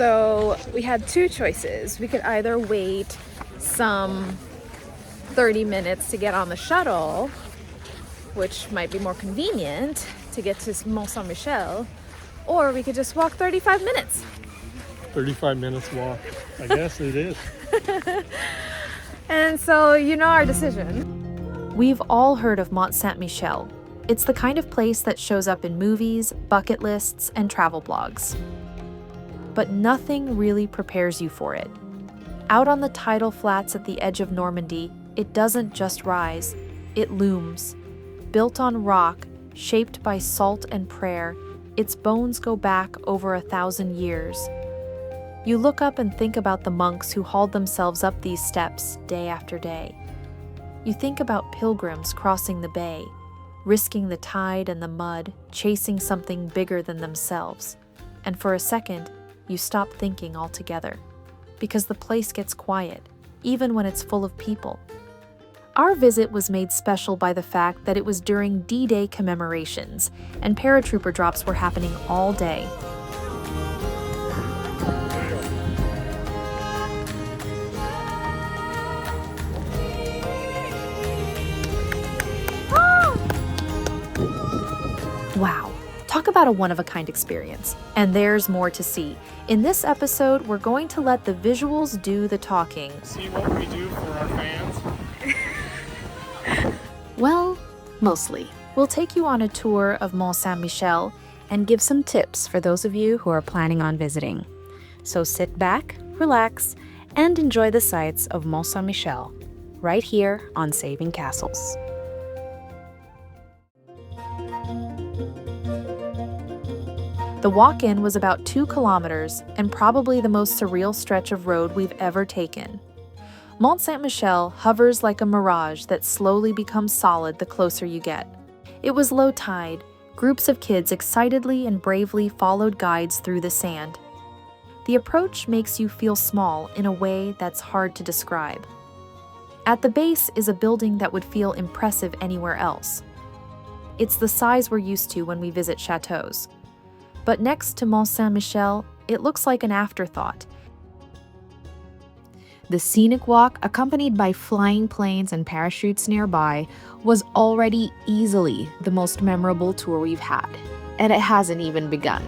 So we had two choices. We could either wait some 30 minutes to get on the shuttle, which might be more convenient to get to Mont Saint-Michel, or we could just walk 35 minutes. 35 minutes walk. I guess it is. And so you know our decision. We've all heard of Mont Saint-Michel. It's the kind of place that shows up in movies, bucket lists, and travel blogs. But nothing really prepares you for it. Out on the tidal flats at the edge of Normandy, it doesn't just rise, it looms. Built on rock, shaped by salt and prayer, its bones go back over 1,000 years. You look up and think about the monks who hauled themselves up these steps day after day. You think about pilgrims crossing the bay, risking the tide and the mud, chasing something bigger than themselves. And for a second, you stop thinking altogether, because the place gets quiet, even when it's full of people. Our visit was made special by the fact that it was during D-Day commemorations, and paratrooper drops were happening all day. Wow, talk about a one-of-a-kind experience. And there's more to see. In this episode, we're going to let the visuals do the talking. See what we do for our fans? Well, mostly. We'll take you on a tour of Mont Saint-Michel and give some tips for those of you who are planning on visiting. So sit back, relax, and enjoy the sights of Mont Saint-Michel, right here on Saving Castles. The walk-in was about 2 kilometers and probably the most surreal stretch of road we've ever taken. Mont Saint-Michel hovers like a mirage that slowly becomes solid the closer you get. It was low tide. Groups of kids excitedly and bravely followed guides through the sand. The approach makes you feel small in a way that's hard to describe. At the base is a building that would feel impressive anywhere else. It's the size we're used to when we visit chateaus. But next to Mont Saint-Michel, it looks like an afterthought. The scenic walk, accompanied by flying planes and parachutes nearby, was already easily the most memorable tour we've had, and it hasn't even begun.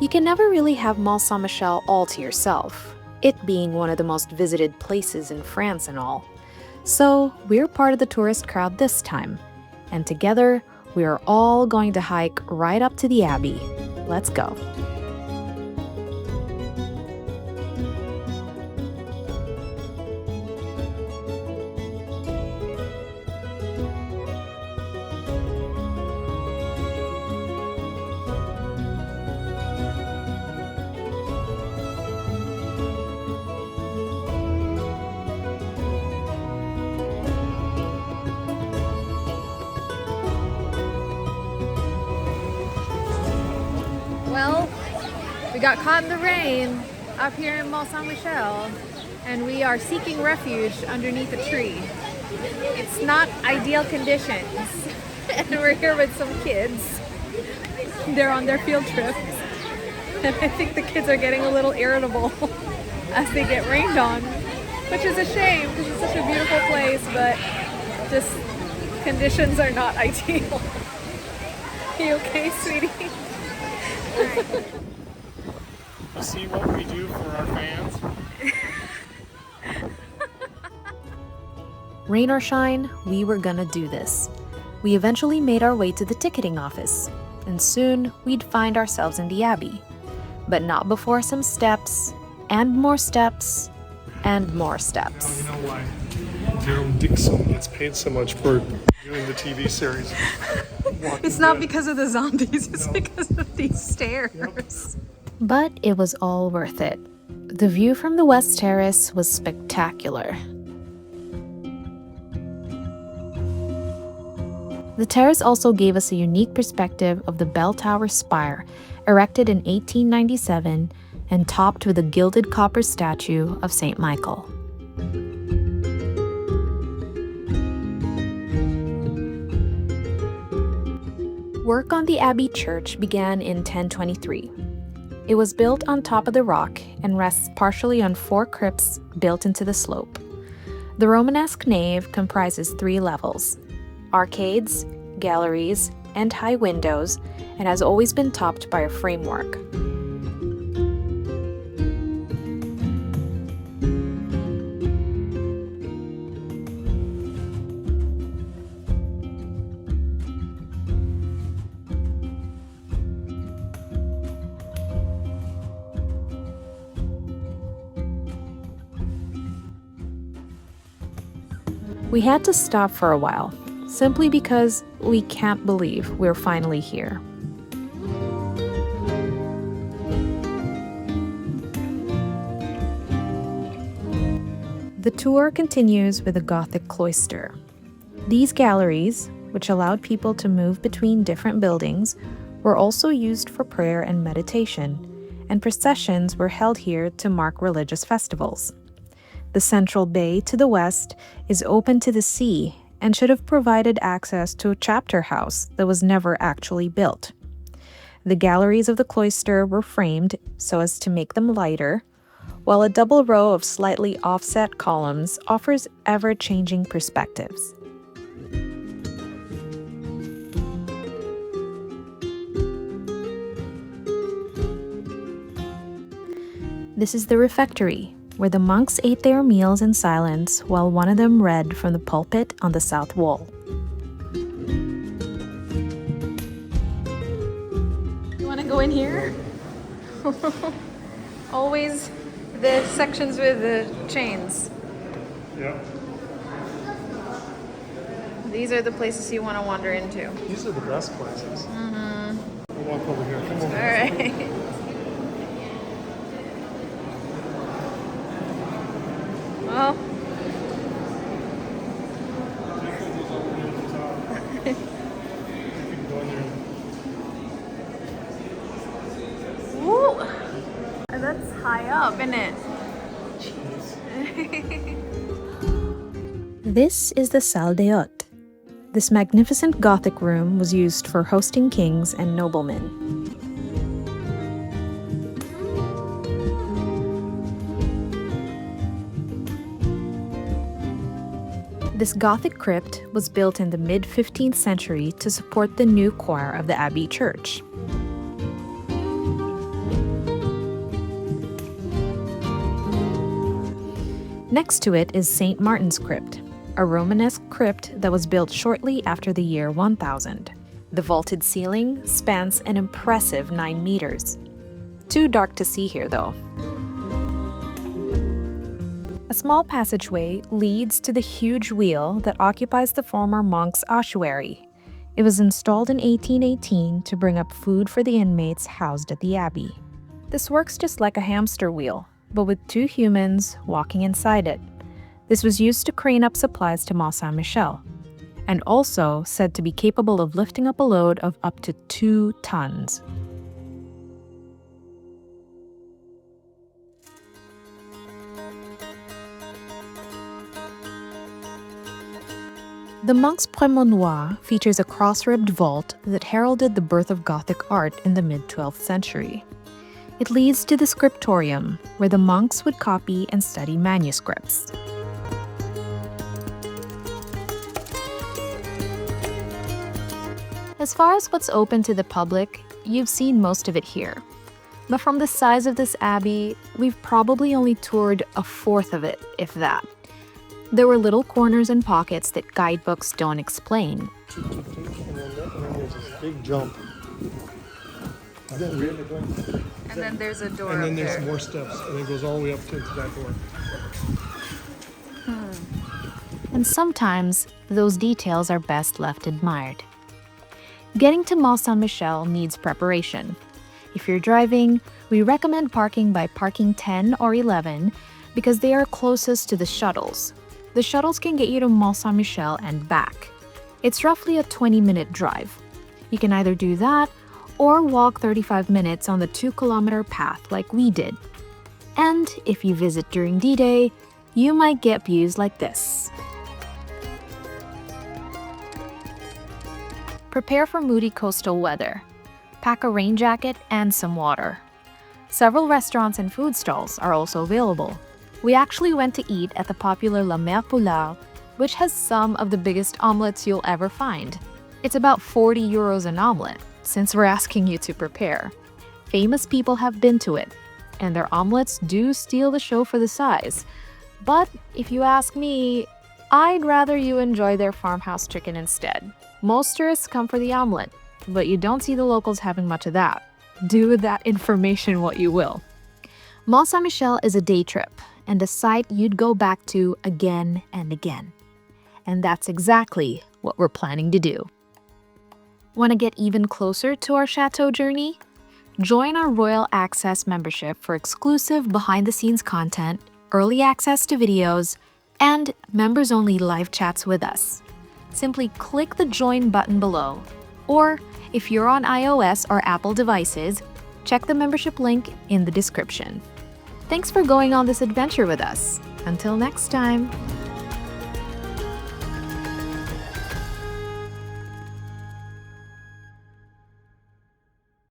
You can never really have Mont Saint-Michel all to yourself, it being one of the most visited places in France and all. So we're part of the tourist crowd this time, and together we are all going to hike right up to the abbey. Let's go. Well, we got caught in the rain up here in Mont Saint-Michel, and we are seeking refuge underneath a tree. It's not ideal conditions, and we're here with some kids. They're on their field trips, and I think the kids are getting a little irritable as they get rained on, which is a shame because it's such a beautiful place, but just conditions are not ideal. You okay, sweetie? You see what we do for our fans? Rain or shine, we were gonna do this. We eventually made our way to the ticketing office, and soon we'd find ourselves in the abbey. But not before some steps, and more steps, and more steps. Now you know why Daryl Dixon gets paid so much for doing the TV series. It's not because of the zombies, it's because of these stairs. Yep. But it was all worth it. The view from the West Terrace was spectacular. The terrace also gave us a unique perspective of the bell tower spire, erected in 1897 and topped with a gilded copper statue of St. Michael. Work on the Abbey church began in 1023. It was built on top of the rock and rests partially on 4 crypts built into the slope. The Romanesque nave comprises 3 levels: arcades, galleries, and high windows, and has always been topped by a framework. We had to stop for a while, simply because we can't believe we're finally here. The tour continues with the Gothic cloister. These galleries, which allowed people to move between different buildings, were also used for prayer and meditation, and processions were held here to mark religious festivals. The central bay to the west is open to the sea and should have provided access to a chapter house that was never actually built. The galleries of the cloister were framed so as to make them lighter, while a double row of slightly offset columns offers ever-changing perspectives. This is the refectory, where the monks ate their meals in silence while one of them read from the pulpit on the south wall. You want to go in here? Always the sections with the chains. Yeah. These are the places you want to wander into. These are the best places. We'll walk over here. Come on. All right. Well, woo! That's high up, isn't it? This is the Salle des Hôtes. This magnificent Gothic room was used for hosting kings and noblemen. This Gothic crypt was built in the mid-15th century to support the new choir of the Abbey church. Next to it is St. Martin's Crypt, a Romanesque crypt that was built shortly after the year 1000. The vaulted ceiling spans an impressive 9 meters. Too dark to see here, though. A small passageway leads to the huge wheel that occupies the former monks' ossuary. It was installed in 1818 to bring up food for the inmates housed at the abbey. This works just like a hamster wheel, but with 2 humans walking inside it. This was used to crane up supplies to Mont Saint-Michel, and also said to be capable of lifting up a load of up to 2 tons. The Monk's Prémenoir features a cross-ribbed vault that heralded the birth of Gothic art in the mid-12th century. It leads to the scriptorium, where the monks would copy and study manuscripts. As far as what's open to the public, you've seen most of it here. But from the size of this abbey, we've probably only toured a fourth of it, if that. There were little corners and pockets that guidebooks don't explain. And then there's this big jump. And then there's a door And then up there's there. more steps, and it goes all the way up to that door. And sometimes, those details are best left admired. Getting to Mont Saint-Michel needs preparation. If you're driving, we recommend parking by parking 10 or 11 because they are closest to the shuttles. The shuttles can get you to Mont Saint-Michel and back. It's roughly a 20-minute drive. You can either do that or walk 35 minutes on the 2-kilometer path like we did. And if you visit during D-Day, you might get views like this. prepare for moody coastal weather. Pack a rain jacket and some water. Several restaurants and food stalls are also available. We actually went to eat at the popular La Mer Poulard, which has some of the biggest omelets you'll ever find. It's about 40 euros an omelet, since we're asking you to prepare. Famous people have been to it, and their omelets do steal the show for the size. But if you ask me, I'd rather you enjoy their farmhouse chicken instead. Most tourists come for the omelet, but you don't see the locals having much of that. Do with that information what you will. Mont Saint-Michel is a day trip, and a site you'd go back to again and again. And that's exactly what we're planning to do. Want to get even closer to our chateau journey? Join our Royal Access membership for exclusive behind-the-scenes content, early access to videos, and members-only live chats with us. Simply click the join button below, or if you're on iOS or Apple devices, check the membership link in the description. Thanks for going on this adventure with us. Until next time.